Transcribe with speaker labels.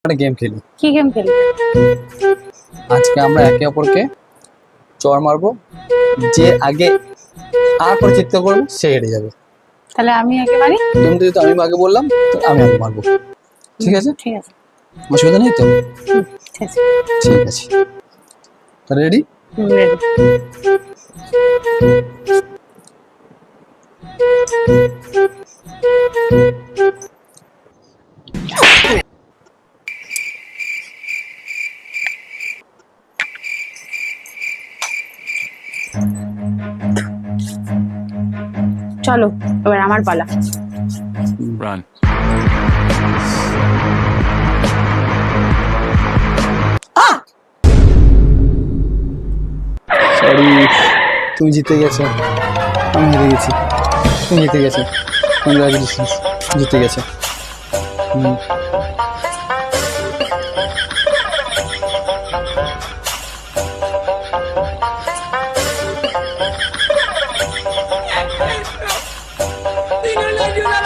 Speaker 1: একটা গেম খেলি।
Speaker 2: কি গেম খেলি?
Speaker 1: আজকে আমরা একে অপরকে চড় মারবো, যে আগে করে চিৎকার করবে সে হেরে যাবে।
Speaker 2: তাহলে আমি আগে মারি।
Speaker 1: তুমি যেহেতু আমি আগে বললাম তো আমি আগে মারবো, ঠিক আছে?
Speaker 2: ঠিক আছে।
Speaker 1: অসুবিধা নেই তো?
Speaker 2: ঠিক আছে।
Speaker 1: ঠিক আছে, রেডি?
Speaker 2: রেডি। চলো এবার আমার পালা।
Speaker 3: Run.
Speaker 1: সরি, তুমি জিতে গেছো, আমি হেরে গেছি। তুমি জিতে গেছো, কংগ্রাচুলেশন, জিতে গেছো।